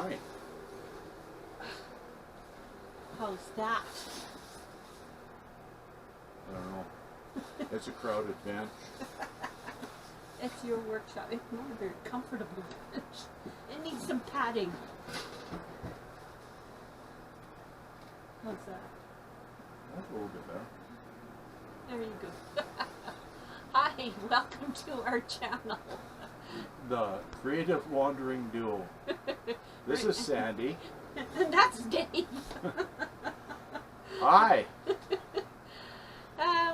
fine. How's that? I don't know. It's a crowded bench. It's your workshop. It's not a very comfortable bench. It needs some padding. How's that? That's a little bit better. There you go. Hi, welcome to our channel. The Creative Wandering Duo. This is Sandy. And that's Dave. Hi.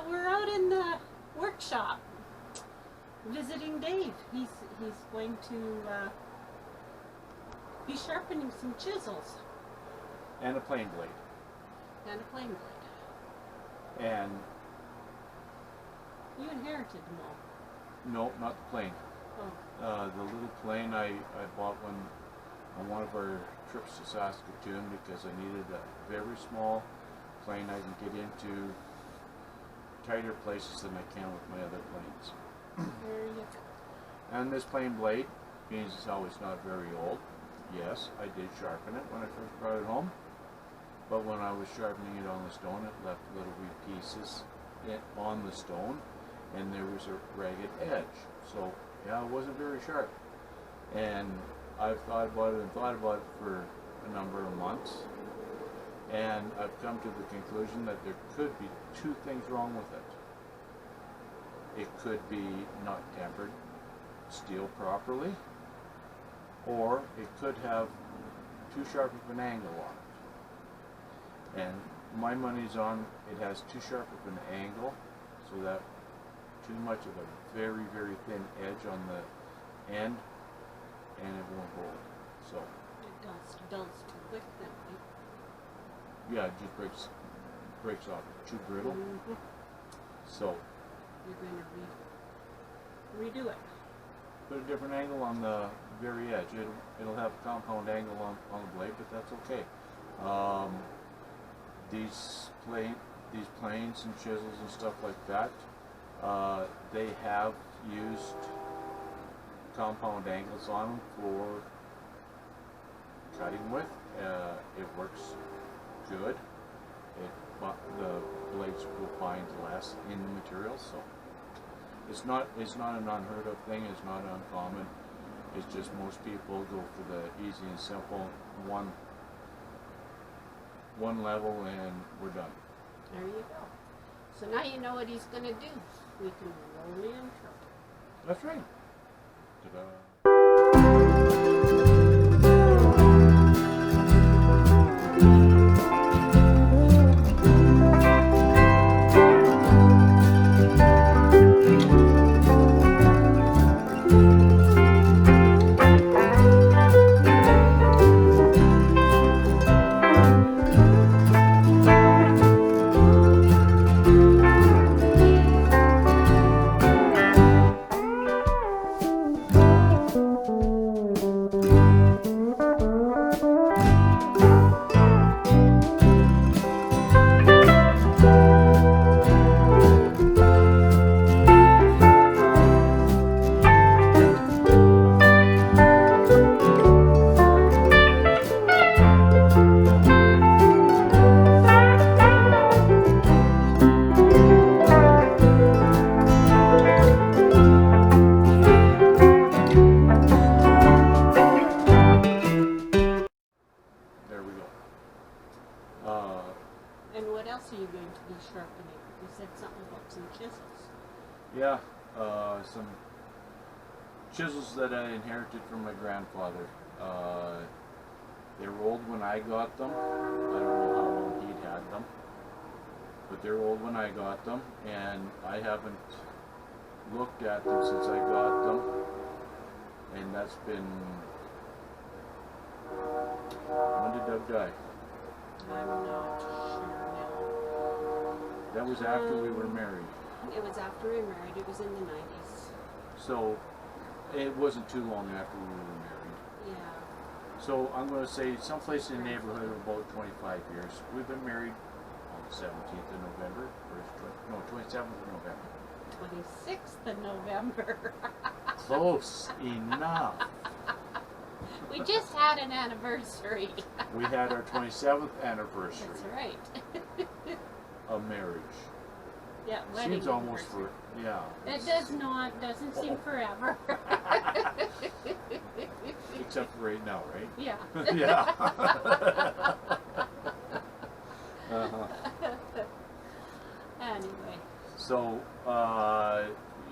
We're out in the workshop visiting Dave. He's going to be sharpening some chisels. And a plane blade. And a plane blade. And You inherited them all. no, not the plane. Oh. The little plane I bought on one of our trips to Saskatoon because I needed a very small plane I can get into tighter places than I can with my other planes. There you go. And this plane blade, being as how it's not very old, yes, I did sharpen it when I first brought it home. But when I was sharpening it on the stone, it left little wee pieces on the stone, and there was a ragged edge. So yeah, it wasn't very sharp. And I've thought about it for a number of months, and I've come to the conclusion that there could be two things wrong with it. It could be not tempered steel properly, or it could have too sharp of an angle on it. And my money's on it has too sharp of an angle, so that too much of a very, very thin edge on the end, and it won't hold. So It dulls too quick then, right? yeah, it just breaks off. It's too brittle. Mm-hmm. So You're going to redo it. put a different angle on the very edge. It'll have a compound angle on the blade, but that's okay. These planes and chisels and stuff like that, they have used compound angles on them for cutting with. It works good. The blades will bind less in the material, so it's not an unheard of thing. It's not uncommon. It's just most people go for the easy and simple one level and we're done. There you go. So now you know what he's going to do. We can roll the intro. That's right. Ta-da. And what else are you going to be sharpening? You said something about some chisels. Yeah, some chisels that I inherited from my grandfather. They were old when I got them. I don't know how long he'd had them, but they're old when I got them, and I haven't looked at them since I got them. And that's been, when did Doug die? I'm not sure now. That was after we were married. It was after we were married. It was in the 90s. So it wasn't too long after we were married. Yeah. So I'm going to say someplace in the neighborhood of about 25 years. We've been married on the 17th of November, or 27th of November. 26th of November. Close enough. We just had an anniversary. We had our 27th anniversary That's right. of marriage. Yeah, wedding Seems almost anniversary. for, yeah. It does not, doesn't seem forever. Except for right now, right? Yeah. Yeah. Uh-huh. Anyway. So,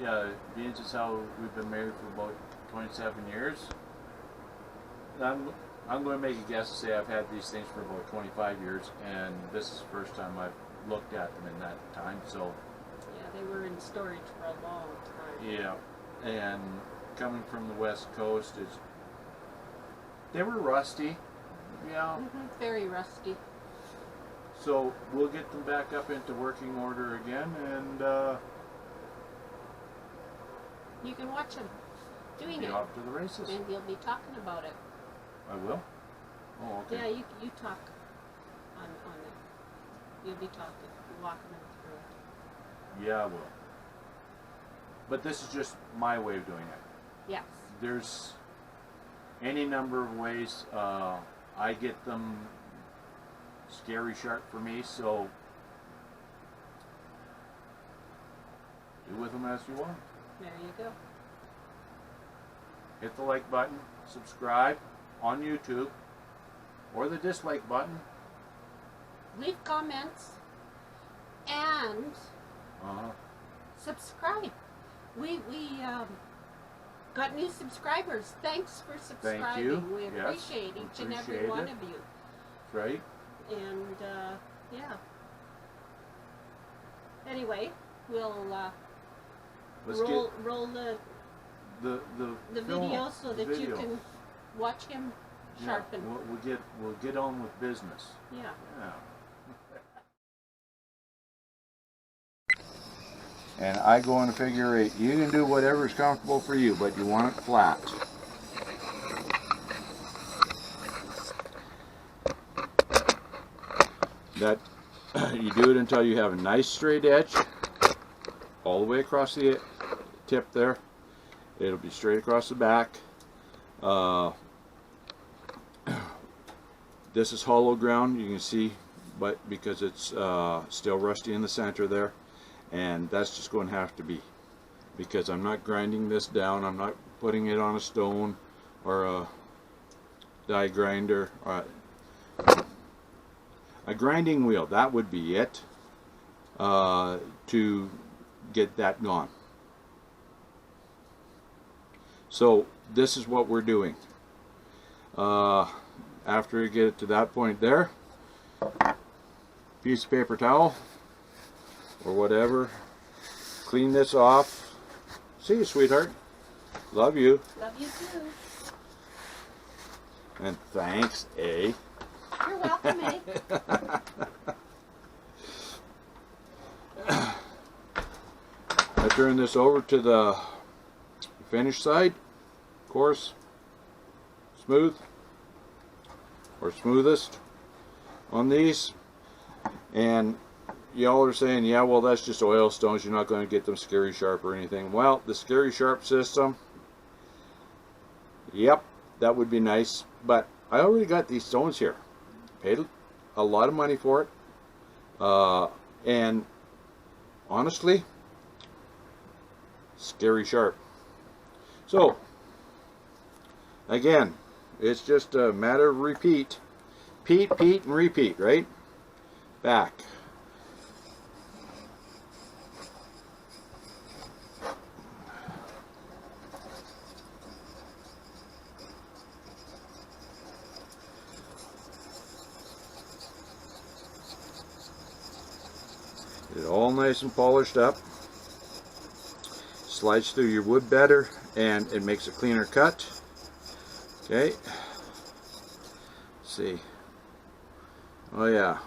yeah, being as how we've been married for about 27 years, I'm going to make a guess and say I've had these things for about 25 years, and this is the first time I've looked at them in that time. So, Yeah, they were in storage for a long time. yeah, and coming from the West Coast, they were rusty. Yeah. Very rusty. So we'll get them back up into working order again, and You can watch them doing be it, off to the races. and you'll be talking about it. I will. Oh, okay. Yeah, you talk on it. You'll be talking, walking them through it. Yeah, I will. But this is just my way of doing it. Yes. There's any number of ways. I get them scary sharp for me, so do with them as you want. There you go. Hit the like button, subscribe on YouTube, or the dislike button. Leave comments and Uh-huh. subscribe. We got new subscribers. Thanks for subscribing. Thank you. We Yes, appreciate each and every appreciate one it. of you. Right? And yeah. Anyway, we'll Let's roll the get the film, video so the that you video. can watch him Yeah, sharpen. we'll get on with business. Yeah. Yeah. And I go on a figure 8. You can do whatever is comfortable for you, but you want it flat. That you do it until you have a nice straight edge all the way across the tip there. It'll be straight across the back. This is hollow ground, you can see, but because it's still rusty in the center there, and that's just going to have to be, because I'm not grinding this down. I'm not putting it on a stone or a die grinder. A grinding wheel, that would be it, to get that gone. So this is what we're doing. After you get it to that point there, piece of paper towel or whatever, clean this off. See you, sweetheart. Love you. Love you too. And thanks, eh? You're welcome, eh? I turn this over to the finished side. Of course, smooth or smoothest on these. And y'all are saying, yeah, well, that's just oil stones. You're not going to get them scary sharp or anything. Well, the scary sharp system, yep, that would be nice. But I already got these stones here. Paid a lot of money for it. And honestly, scary sharp. So, again, it's just a matter of repeat. Repeat, and repeat, right? Back. Get it all nice and polished up. Slides through your wood better, and it makes a cleaner cut. Okay. Let's see. Oh yeah.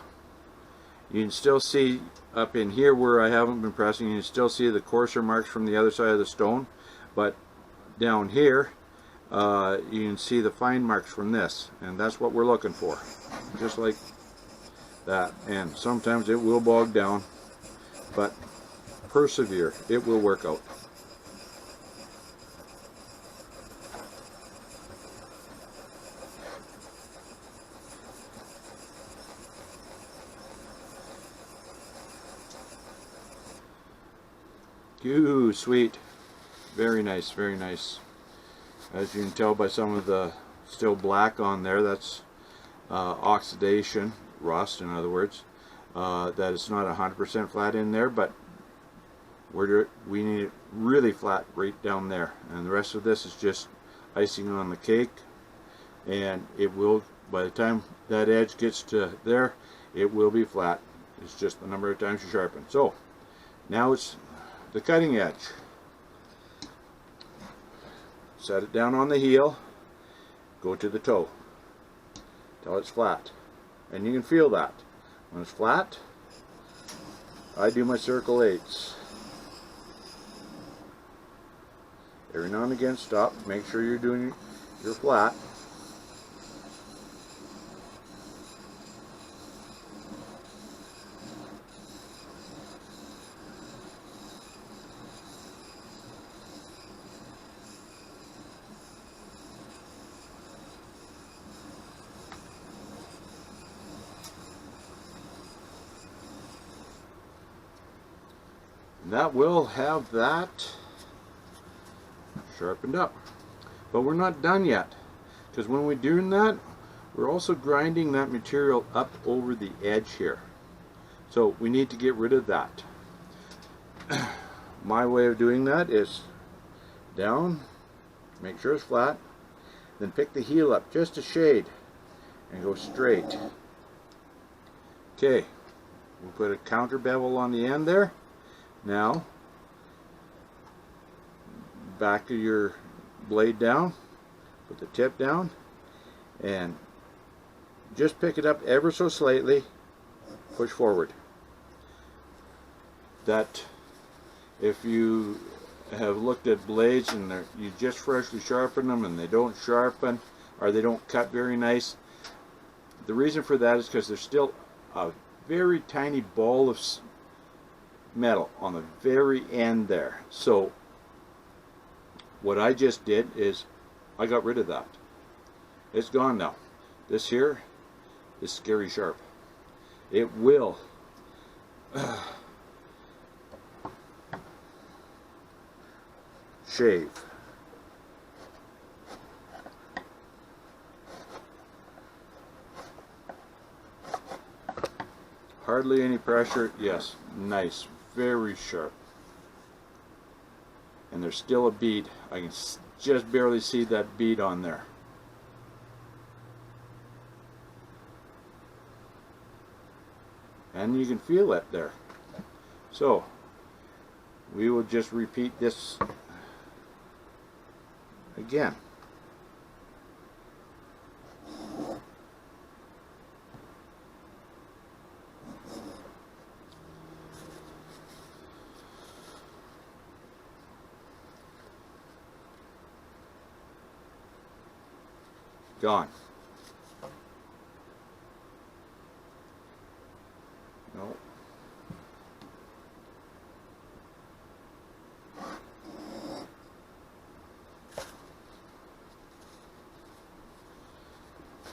You can still see up in here where I haven't been pressing, you can still see the coarser marks from the other side of the stone, but down here you can see the fine marks from this, and that's what we're looking for. Just like that. And sometimes it will bog down, but persevere. It will work out. Ooh, sweet. Very nice, very nice. As you can tell by some of the still black on there, that's oxidation, rust in other words. That it's not 100% flat in there, but we need it really flat right down there. And the rest of this is just icing on the cake. And it will, by the time that edge gets to there, it will be flat. It's just the number of times you sharpen. So, now it's the cutting edge. Set it down on the heel, go to the toe till it's flat, and you can feel that when it's flat. I do my circle 8s. Every now and again stop, make sure you're doing your flat. That will have that sharpened up. But we're not done yet, because when we're doing that, we're also grinding that material up over the edge here. So we need to get rid of that. My way of doing that is down, make sure it's flat, then pick the heel up just a shade and go straight. Okay, we'll put a counter bevel on the end there. Now, back of your blade down, put the tip down, and just pick it up ever so slightly, push forward. That, if you have looked at blades and you just freshly sharpen them and they don't sharpen, or they don't cut very nice, the reason for that is because there's still a very tiny ball of metal on the very end there. So what I just did is I got rid of that. It's gone now. This here is scary sharp. It will shave. Hardly any pressure. Yes, nice. Very sharp. And there's still a bead. I can just barely see that bead on there. And you can feel it there. So we will just repeat this again. Gone. No.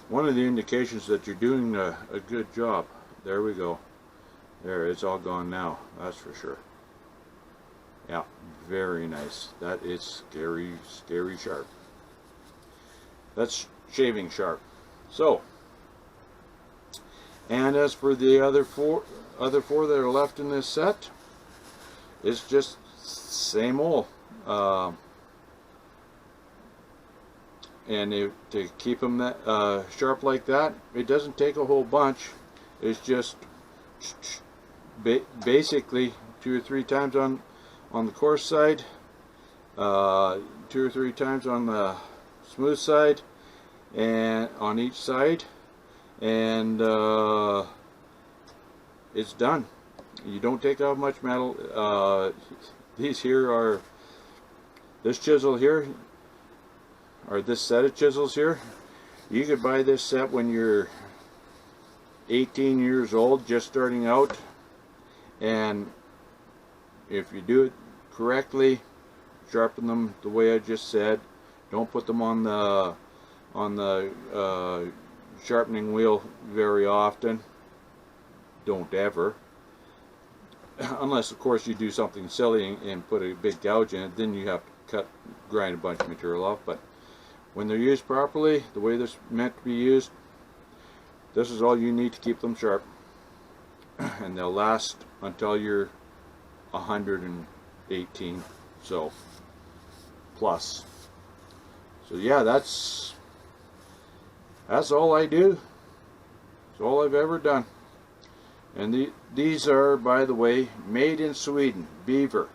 One of the indications that you're doing a good job. There we go. There, it's all gone now. That's for sure. Yeah, very nice. That is scary, scary sharp. That's shaving sharp. So, and as for the other four that are left in this set, it's just same old. And to keep them that sharp like that, it doesn't take a whole bunch. It's just basically 2 or 3 times on the coarse side, 2 or 3 times on the smooth side, and on each side, and it's done. You don't take out much metal. These here are, this chisel here, or this set of chisels here, you could buy this set when you're 18 years old, just starting out, and if you do it correctly, sharpen them the way I just said. Don't put them on the sharpening wheel very often. Don't ever. unless of course you do something silly and put a big gouge in it, then you have to grind a bunch of material off. But when they're used properly, the way they're meant to be used, this is all you need to keep them sharp, and they'll last until you're 118 so plus. So yeah, that's all I do. It's all I've ever done. And these are, by the way, made in Sweden. Beaver.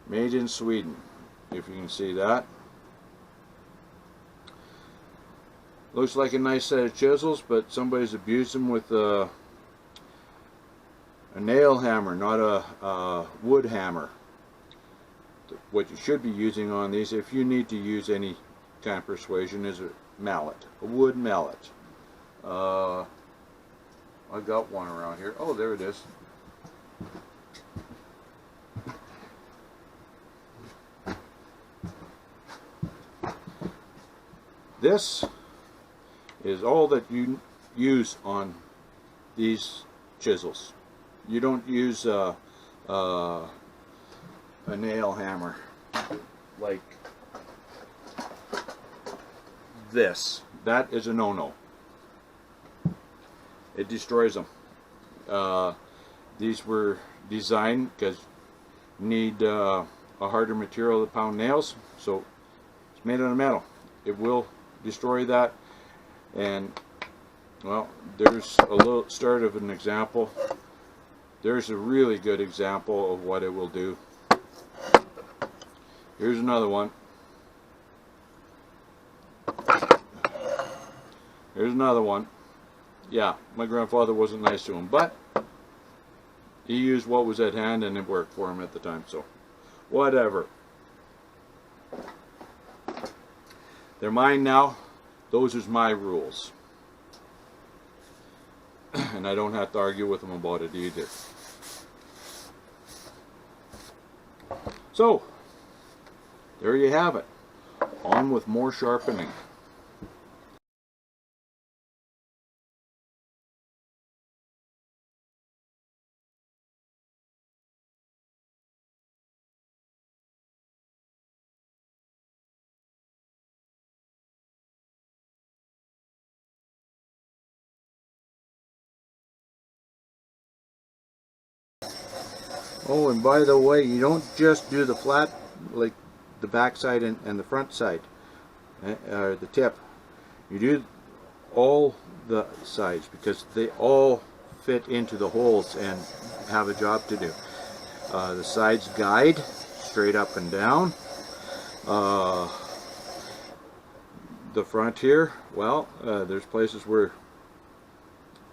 Made in Sweden. If you can see that. Looks like a nice set of chisels, but somebody's abused them with a nail hammer, not a wood hammer. What you should be using on these, if you need to use any kind of persuasion, is a mallet, a wood mallet. I got one around here. Oh, there it is. This is all that you use on these chisels. You don't use a nail hammer like this. That is a no-no. It destroys them. These were designed because you need a harder material to pound nails, so it's made out of metal. It will destroy that. And well, there's a little start of an example. There's a really good example of what it will do. Here's another one. Here's another one. Yeah, my grandfather wasn't nice to him, but he used what was at hand and it worked for him at the time, so whatever. They're mine now. Those are my rules. And I don't have to argue with them about it either. So, there you have it. On with more sharpening. Oh, and by the way, you don't just do the flat, like the back side and the front side, or the tip. You do all the sides because they all fit into the holes and have a job to do. The sides guide straight up and down. The front here, well, there's places where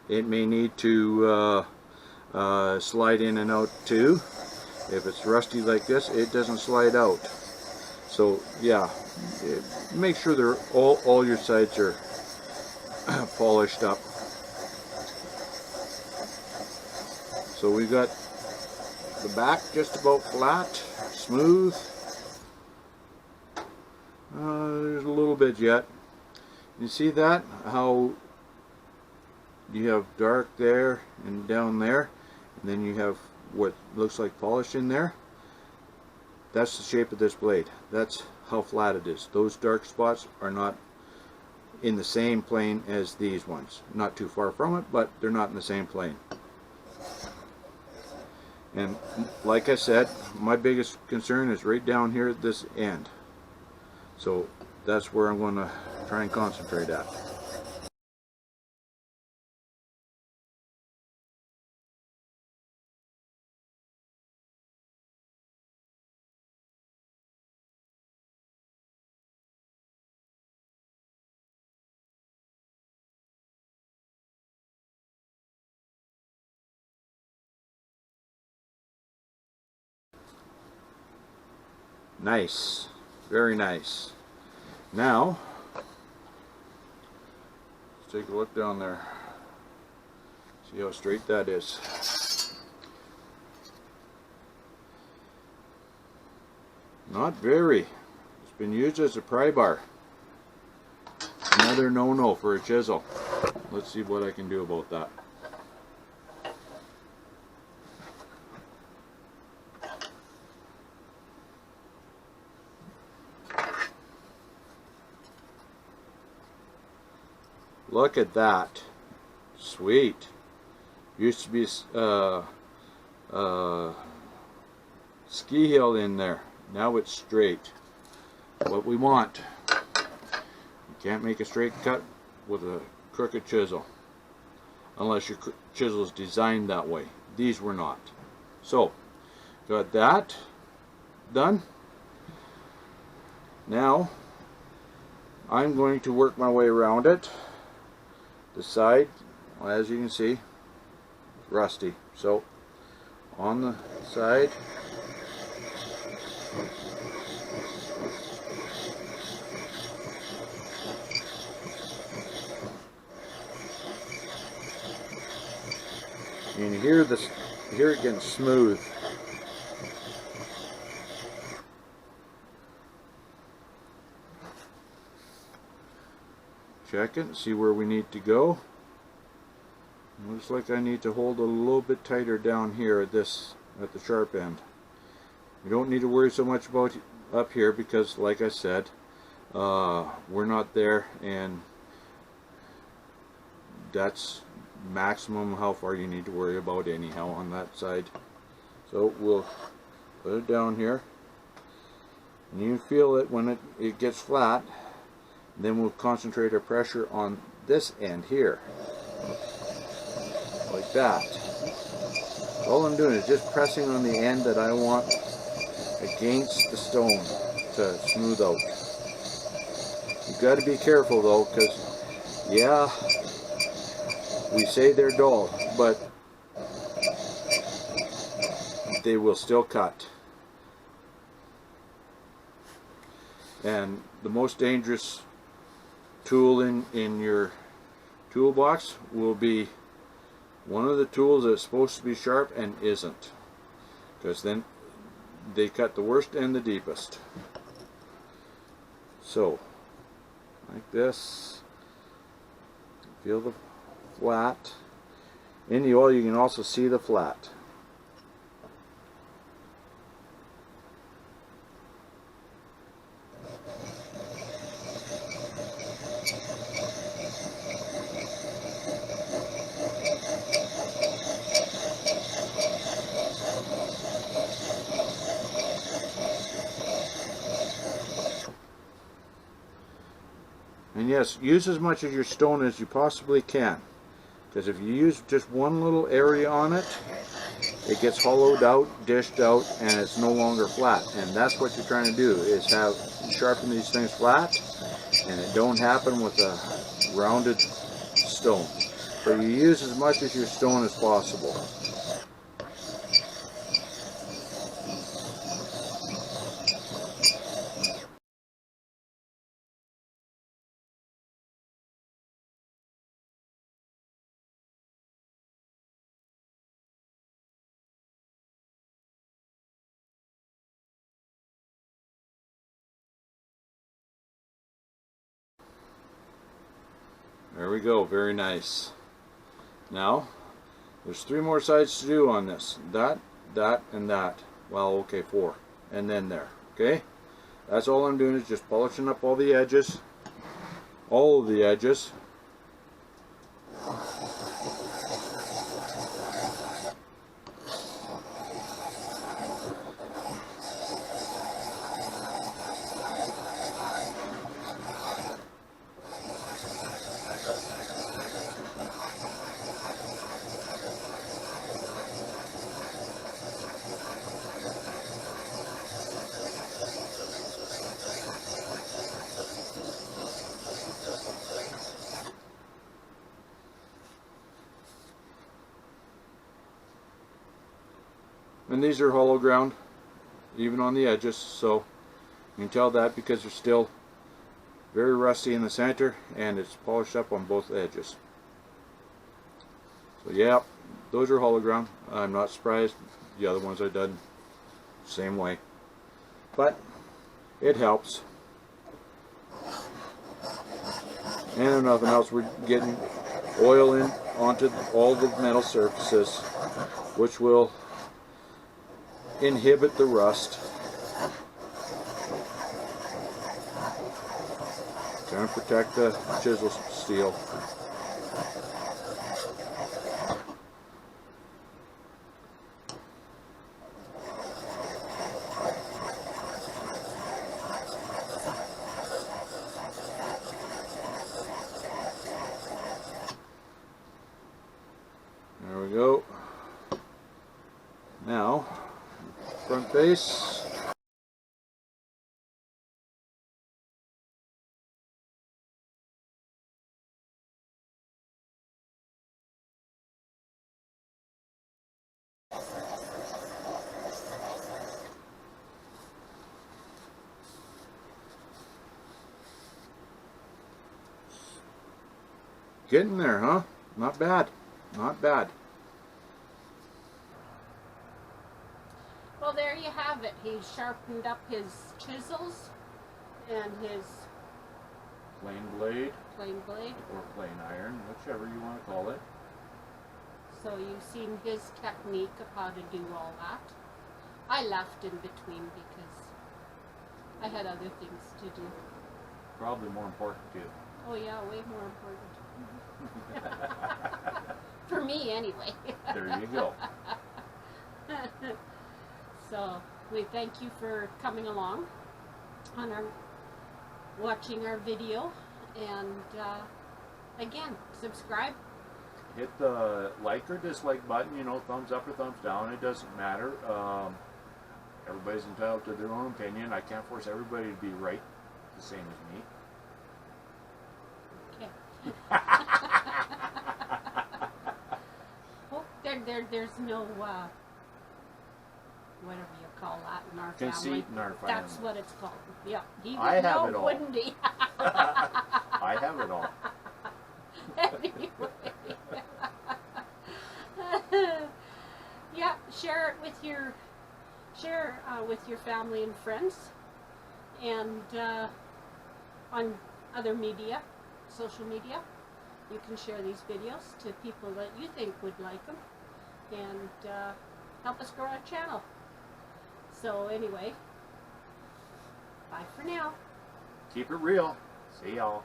it may need to slide in and out too. If it's rusty like this, it doesn't slide out. So yeah, make sure they're all your sides are polished up. So we got the back just about flat, smooth. There's a little bit yet. You see that? How you have dark there and down there, and then you have what looks like polish in there. That's the shape of this blade. That's how flat it is. Those dark spots are not in the same plane as these ones. Not too far from it, but they're not in the same plane. And like I said, my biggest concern is right down here at this end. So that's where I'm going to try and concentrate at. Nice, very nice. Now, let's take a look down there. See how straight that is. Not very. It's been used as a pry bar. Another no-no for a chisel. Let's see what I can do about that. Look at that. Sweet. Used to be ski hill in there. Now it's straight. What we want. You can't make a straight cut with a crooked chisel. Unless your chisel is designed that way. These were not. So, got that done. Now, I'm going to work my way around it. The side, well, as you can see, rusty. So, on the side, and you hear this, hear it getting smooth. Check it, see where we need to go. Looks like I need to hold a little bit tighter down here at the sharp end. We don't need to worry so much about up here because, like I said, we're not there, and that's maximum how far you need to worry about anyhow on that side. So we'll put it down here, and you feel it when it gets flat. Then we'll concentrate our pressure on this end here, like that. All I'm doing is just pressing on the end that I want against the stone to smooth out. You've got to be careful though, because yeah, we say they're dull, but they will still cut. And the most dangerous tool in your toolbox will be one of the tools that's supposed to be sharp and isn't, because then they cut the worst and the deepest. So like this, feel the flat. In the oil you can also see the flat. And yes, use as much of your stone as you possibly can, because if you use just one little area on it, it gets hollowed out, dished out, and it's no longer flat. And that's what you're trying to do, is sharpen these things flat, and it don't happen with a rounded stone. So you use as much of your stone as possible. There we go, very nice. Now, there's 3 more sides to do on this. That, and that. Well, okay, 4. And then there, okay? That's all I'm doing, is just polishing up all the edges. All of the edges. And these are hollow ground, even on the edges, so you can tell that because they're still very rusty in the center, and it's polished up on both edges. So yeah, those are hollow ground. I'm not surprised. The other ones I've done same way, but it helps. And if nothing else, we're getting oil in onto all the metal surfaces, which will inhibit the rust. Trying to protect the chisel steel. There we go. Now, front face. Getting there, huh? Not bad. Not bad. Well, there you have it. He sharpened up his chisels and his Plain blade plain blade. or plain iron, whichever you want to call it. So you've seen his technique of how to do all that. I left in between because I had other things to do. Probably more important too. Oh yeah, way more important. For me, anyway. There you go. So we thank you for coming along on our watching our video, and again, subscribe. Hit the like or dislike button, you know, thumbs up or thumbs down, it doesn't matter. Everybody's entitled to their own opinion. I can't force everybody to be right the same as me. Okay. Oh, there's no whatever you call that in our family. Conceit in our family. That's what it's called. Yeah. He would I have know, it all. wouldn't he? I have it all. Anyway. Yeah, share it with your family and friends, and on other media, social media. You can share these videos to people that you think would like them, and help us grow our channel. So anyway, bye for now. Keep it real. See y'all.